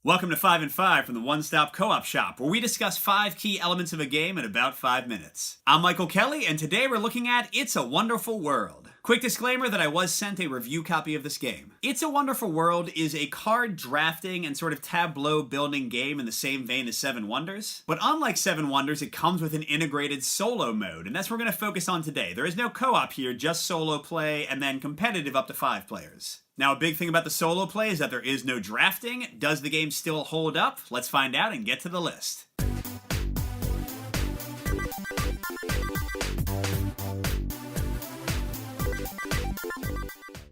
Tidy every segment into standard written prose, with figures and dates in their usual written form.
Welcome to 5 and 5 from the One Stop Co-op Shop, where we discuss 5 key elements of a game in about 5 minutes. I'm Michael Kelly, and today we're looking at It's a Wonderful World. Quick disclaimer that I was sent a review copy of this game. It's a Wonderful World is a card drafting and sort of tableau building game in the same vein as Seven Wonders. But unlike Seven Wonders, it comes with an integrated solo mode, and that's what we're going to focus on today. There is no co-op here, just solo play and then competitive up to 5 players. Now, a big thing about the solo play is that there is no drafting. Does the game still hold up? Let's find out and get to the list.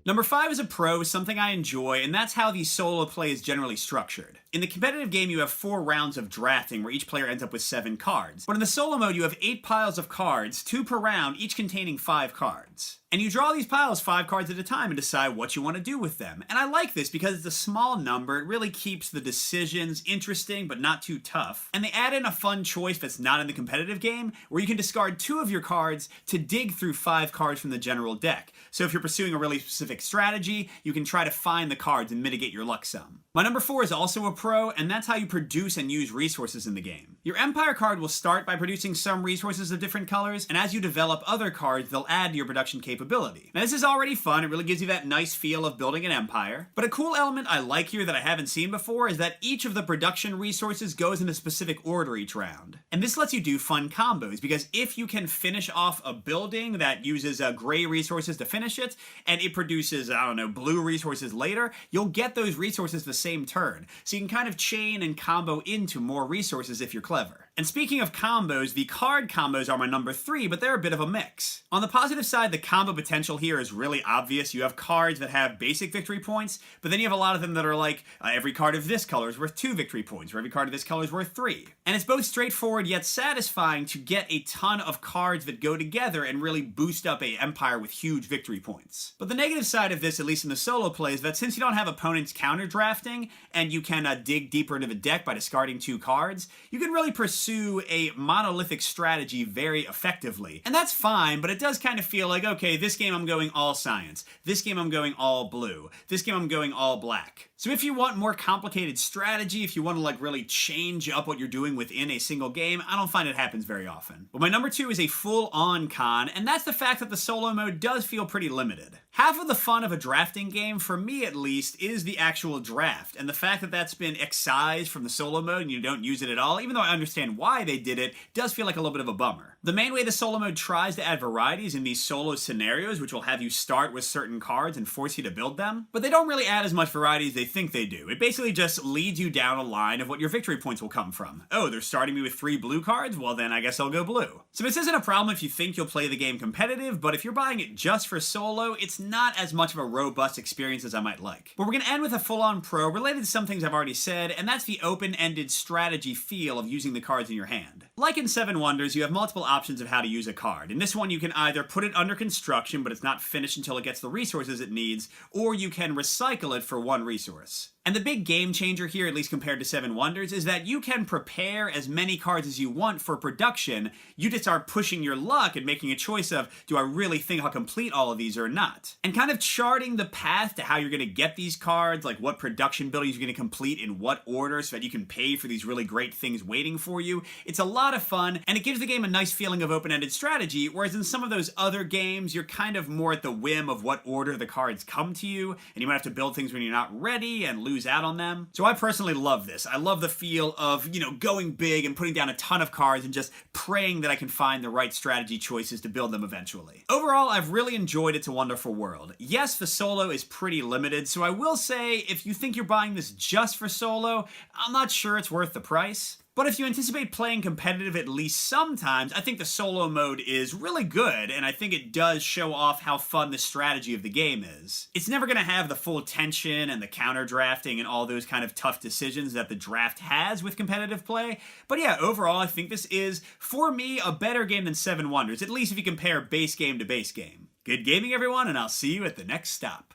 Number 5 is a pro, something I enjoy, and that's how the solo play is generally structured. In the competitive game, you have 4 rounds of drafting, where each player ends up with 7 cards. But in the solo mode, you have 8 piles of cards, 2 per round, each containing 5 cards. And you draw these piles 5 cards at a time and decide what you want to do with them. And I like this because it's a small number. It really keeps the decisions interesting but not too tough. And they add in a fun choice that's not in the competitive game, where you can discard 2 of your cards to dig through 5 cards from the general deck. So if you're pursuing a really specific strategy, you can try to find the cards and mitigate your luck some. My number 4 is also a pro, and that's how you produce and use resources in the game. Your Empire card will start by producing some resources of different colors, and as you develop other cards, they'll add to your production capability. Now, this is already fun. It really gives you that nice feel of building an empire. But a cool element I like here that I haven't seen before is that each of the production resources goes in a specific order each round. And this lets you do fun combos, because if you can finish off a building that uses gray resources to finish it, and it produces, I don't know, blue resources later, you'll get those resources the same turn. So you can kind of chain and combo into more resources if you're clever. And speaking of combos, the card combos are my number 3, but they're a bit of a mix. On the positive side, the combo potential here is really obvious. You have cards that have basic victory points, but then you have a lot of them that are like, every card of this color is worth 2 victory points, or every card of this color is worth 3. And it's both straightforward yet satisfying to get a ton of cards that go together and really boost up an empire with huge victory points. But the negative side of this, at least in the solo play, is that since you don't have opponents counter drafting, and you can dig deeper into the deck by discarding 2 cards, you can really pursue a monolithic strategy very effectively. And that's fine, but it does kind of feel like, okay, this game I'm going all science. This game I'm going all blue. This game I'm going all black. So if you want more complicated strategy, if you want to really change up what you're doing within a single game, I don't find it happens very often. But my number 2 is a full-on con, and that's the fact that the solo mode does feel pretty limited. Half of the fun of a drafting game, for me at least, is the actual draft, and the fact that that's been excised from the solo mode and you don't use it at all, even though I understand why they did it, does feel like a little bit of a bummer. The main way the solo mode tries to add variety is in these solo scenarios, which will have you start with certain cards and force you to build them, but they don't really add as much variety as they think they do. It basically just leads you down a line of what your victory points will come from. Oh, they're starting me with 3 blue cards? Well then I guess I'll go blue. So this isn't a problem if you think you'll play the game competitive, but if you're buying it just for solo, it's not as much of a robust experience as I might like. But we're going to end with a full-on pro related to some things I've already said, and that's the open-ended strategy feel of using the cards in your hand. Like in Seven Wonders, you have multiple options of how to use a card. In this one, you can either put it under construction, but it's not finished until it gets the resources it needs, or you can recycle it for 1 resource. And the big game changer here, at least compared to Seven Wonders, is that you can prepare as many cards as you want for production. You just are pushing your luck and making a choice of, do I really think I'll complete all of these or not? And kind of charting the path to how you're going to get these cards, like what production buildings you're going to complete in what order so that you can pay for these really great things waiting for you. It's a lot of fun, and it gives the game a nice feeling of open-ended strategy, whereas in some of those other games, you're kind of more at the whim of what order the cards come to you, and you might have to build things when you're not ready and lose out on them. So I personally love this. I love the feel of, going big and putting down a ton of cards and just praying that I can find the right strategy choices to build them eventually. Overall, I've really enjoyed It's a Wonderful World. Yes, the solo is pretty limited, so I will say if you think you're buying this just for solo, I'm not sure it's worth the price. But if you anticipate playing competitive at least sometimes, I think the solo mode is really good, and I think it does show off how fun the strategy of the game is. It's never going to have the full tension and the counter drafting and all those kind of tough decisions that the draft has with competitive play, but yeah, overall I think this is, for me, a better game than Seven Wonders, at least if you compare base game to base game. Good gaming everyone, and I'll see you at the next stop.